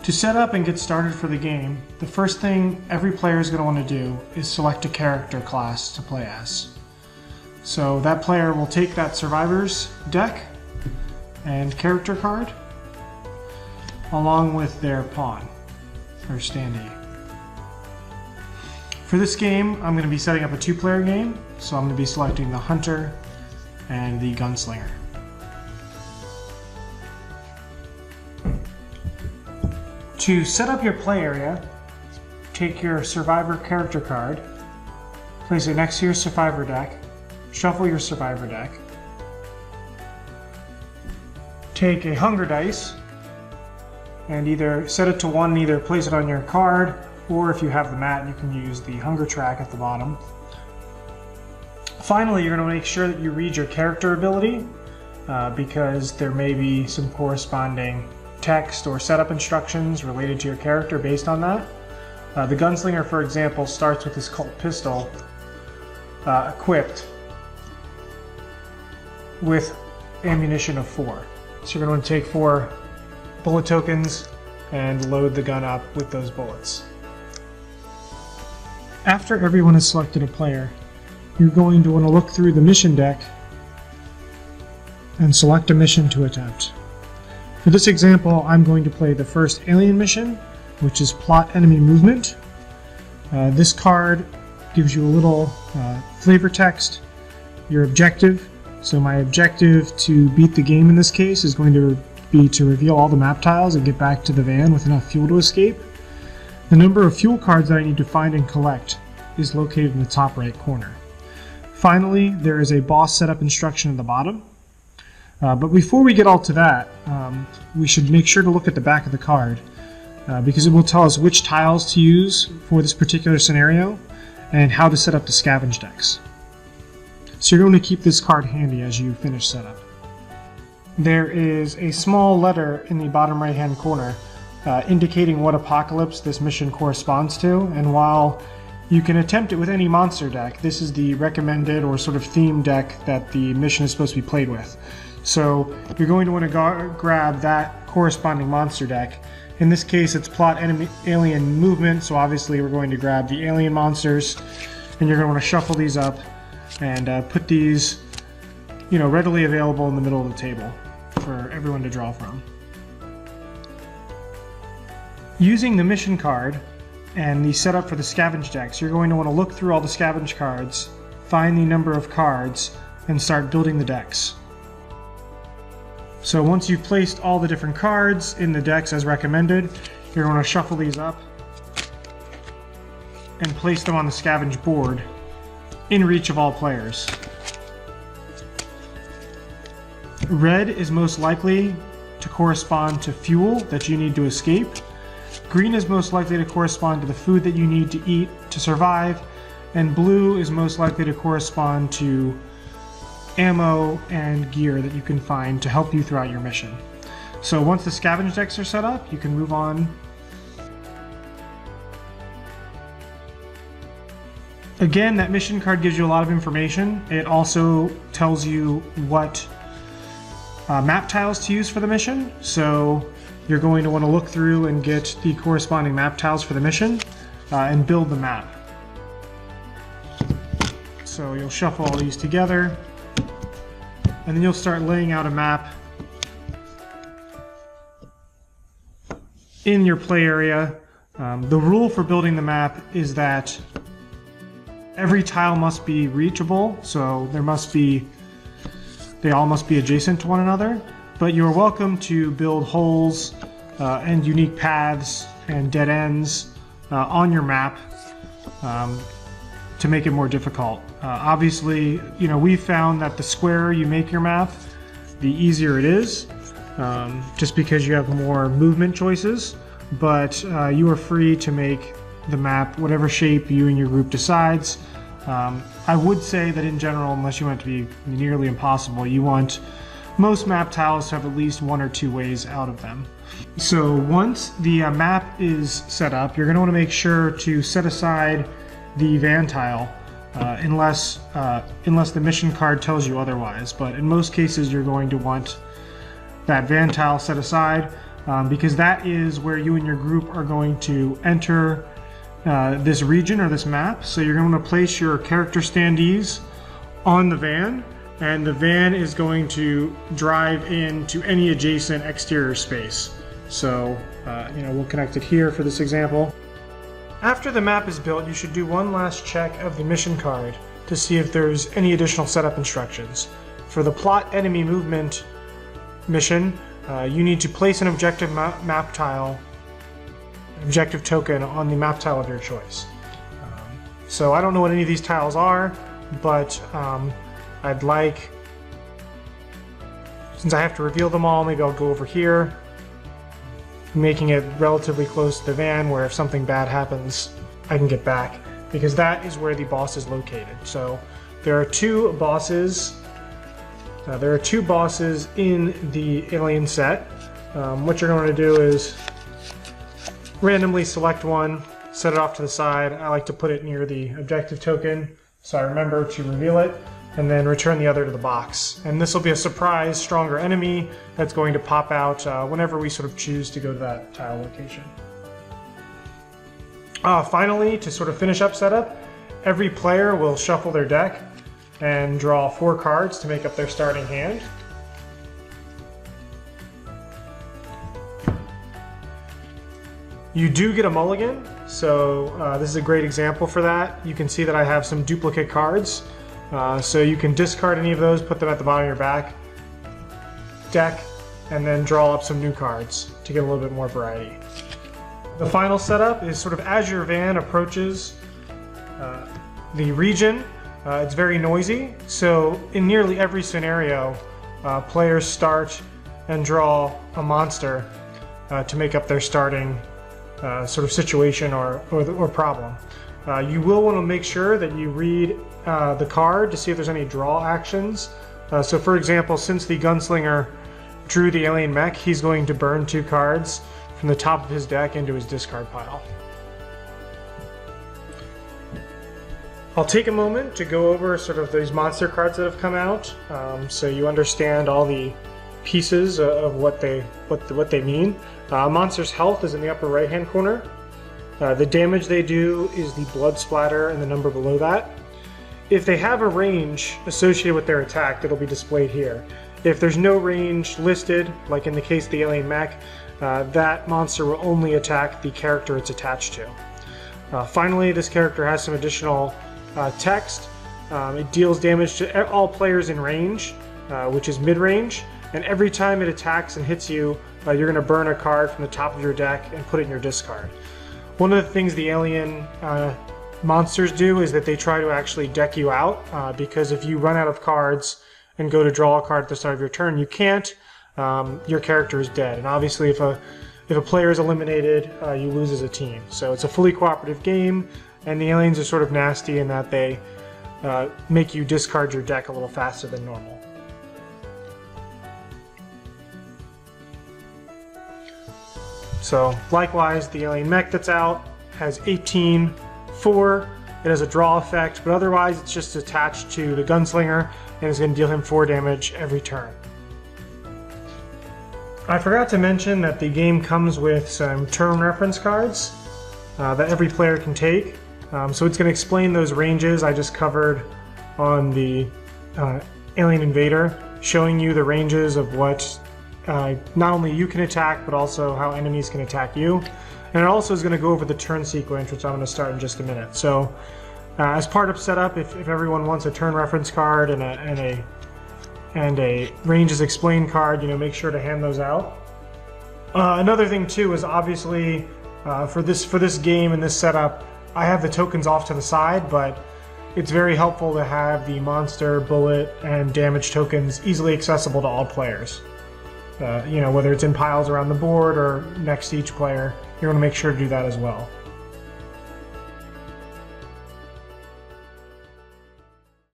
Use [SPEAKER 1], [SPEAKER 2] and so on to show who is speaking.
[SPEAKER 1] To set up and get started for the game, the first thing every player is going to want to do is select a character class to play as. So that player will take that survivor's deck and character card along with their pawn or standee. For this game, I'm going to be setting up a two-player game, so I'm going to be selecting the hunter and the gunslinger. To set up your play area, take your survivor character card, place it next to your survivor deck, shuffle your survivor deck, take a hunger dice, and either set it to 1 and either place it on your card, or if you have the mat, you can use the hunger track at the bottom. Finally, you're going to make sure that you read your character ability, because there may be some corresponding text or setup instructions related to your character based on that. The gunslinger, for example, starts with his Colt pistol equipped with ammunition of 4. So you're going to take 4 bullet tokens and load the gun up with those bullets. After everyone has selected a player, you're going to want to look through the mission deck and select a mission to attempt. For this example, I'm going to play the first alien mission, which is Plot Enemy Movement. This card gives you a little flavor text, your objective. So my objective to beat the game in this case is going to be to reveal all the map tiles and get back to the van with enough fuel to escape. The number of fuel cards that I need to find and collect is located in the top right corner. Finally, there is a boss setup instruction at the bottom. But before we get all to that, we should make sure to look at the back of the card because it will tell us which tiles to use for this particular scenario and how to set up the scavenge decks. So you're going to keep this card handy as you finish setup. There is a small letter in the bottom right hand corner indicating what apocalypse this mission corresponds to, and while you can attempt it with any monster deck, this is the recommended or sort of themed deck that the mission is supposed to be played with. So you're going to want to grab that corresponding monster deck. In this case, it's Plot Enemy Alien Movement, so obviously we're going to grab the alien monsters, and you're going to want to shuffle these up and put these, readily available in the middle of the table for everyone to draw from. Using the mission card and the setup for the scavenge decks, you're going to want to look through all the scavenge cards, find the number of cards, and start building the decks. So once you've placed all the different cards in the decks as recommended, you're going to shuffle these up and place them on the scavenge board in reach of all players. Red is most likely to correspond to fuel that you need to escape. Green is most likely to correspond to the food that you need to eat to survive. And blue is most likely to correspond to ammo and gear that you can find to help you throughout your mission. So once the scavenge decks are set up, you can move on. Again, that mission card gives you a lot of information. It also tells you what map tiles to use for the mission. So you're going to want to look through and get the corresponding map tiles for the mission and build the map. So you'll shuffle all these together, and then you'll start laying out a map in your play area. The rule for building the map is that every tile must be reachable, so they all must be adjacent to one another, but you're welcome to build holes and unique paths and dead ends on your map to make it more difficult. Obviously, we've found that the squarer you make your map, the easier it is, just because you have more movement choices, but you are free to make the map whatever shape you and your group decides. I would say that in general, unless you want it to be nearly impossible, you want most map tiles to have at least 1 or 2 ways out of them. So once the map is set up, you're going to want to make sure to set aside the van tile unless the mission card tells you otherwise. But in most cases, you're going to want that van tile set aside. because that is where you and your group are going to enter this region or this map. So you're going to place your character standees on the van, and the van is going to drive into any adjacent exterior space. So we'll connect it here for this example. After the map is built, you should do one last check of the mission card to see if there's any additional setup instructions. For the plot enemy movement mission, you need to place an objective map tile, objective token on the map tile of your choice. So I don't know what any of these tiles are, but I'd like, since I have to reveal them all, maybe I'll go over here, making it relatively close to the van where if something bad happens, I can get back, because that is where the boss is located. So there are two bosses. In the alien set. What you're going to do is randomly select one, set it off to the side. I like to put it near the objective token, so I remember to reveal it, and then return the other to the box. And this will be a surprise, stronger enemy that's going to pop out whenever we sort of choose to go to that tile location. Finally, to sort of finish up setup, every player will shuffle their deck and draw 4 cards to make up their starting hand. You do get a mulligan, so this is a great example for that. You can see that I have some duplicate cards. So you can discard any of those, put them at the bottom of your deck, and then draw up some new cards to get a little bit more variety. The final setup is sort of as your van approaches the region, it's very noisy, so in nearly every scenario, players start and draw a monster to make up their starting sort of situation or problem. You will want to make sure that you read the card to see if there's any draw actions. So for example, since the gunslinger drew the alien mech, he's going to burn 2 cards from the top of his deck into his discard pile. I'll take a moment to go over sort of these monster cards that have come out, so you understand all the pieces of what they mean. Monster's health is in the upper right hand corner. The damage they do is the blood splatter and the number below that. If they have a range associated with their attack, it'll be displayed here. If there's no range listed, like in the case of the alien mech, that monster will only attack the character it's attached to. Finally, this character has some additional text. It deals damage to all players in range, which is mid-range, and every time it attacks and hits you, you're going to burn a card from the top of your deck and put it in your discard. One of the things the alien monsters do is that they try to actually deck you out, because if you run out of cards and go to draw a card at the start of your turn, you can't. Your character is dead, and obviously if a player is eliminated, you lose as a team. So it's a fully cooperative game, and the aliens are sort of nasty in that they make you discard your deck a little faster than normal. So likewise, the alien mech that's out has 18-4. It has a draw effect, but otherwise it's just attached to the gunslinger and is going to deal him 4 damage every turn. I forgot to mention that the game comes with some turn reference cards that every player can take. So it's going to explain those ranges I just covered on the Alien Invader, showing you the ranges of what not only you can attack, but also how enemies can attack you. And it also is going to go over the turn sequence, which I'm going to start in just a minute. So as part of setup, if everyone wants a turn reference card and a ranges explained card, make sure to hand those out. Another thing too is obviously for this game and this setup, I have the tokens off to the side, but it's very helpful to have the monster, bullet, and damage tokens easily accessible to all players. Whether it's in piles around the board or next to each player, you want to make sure to do that as well.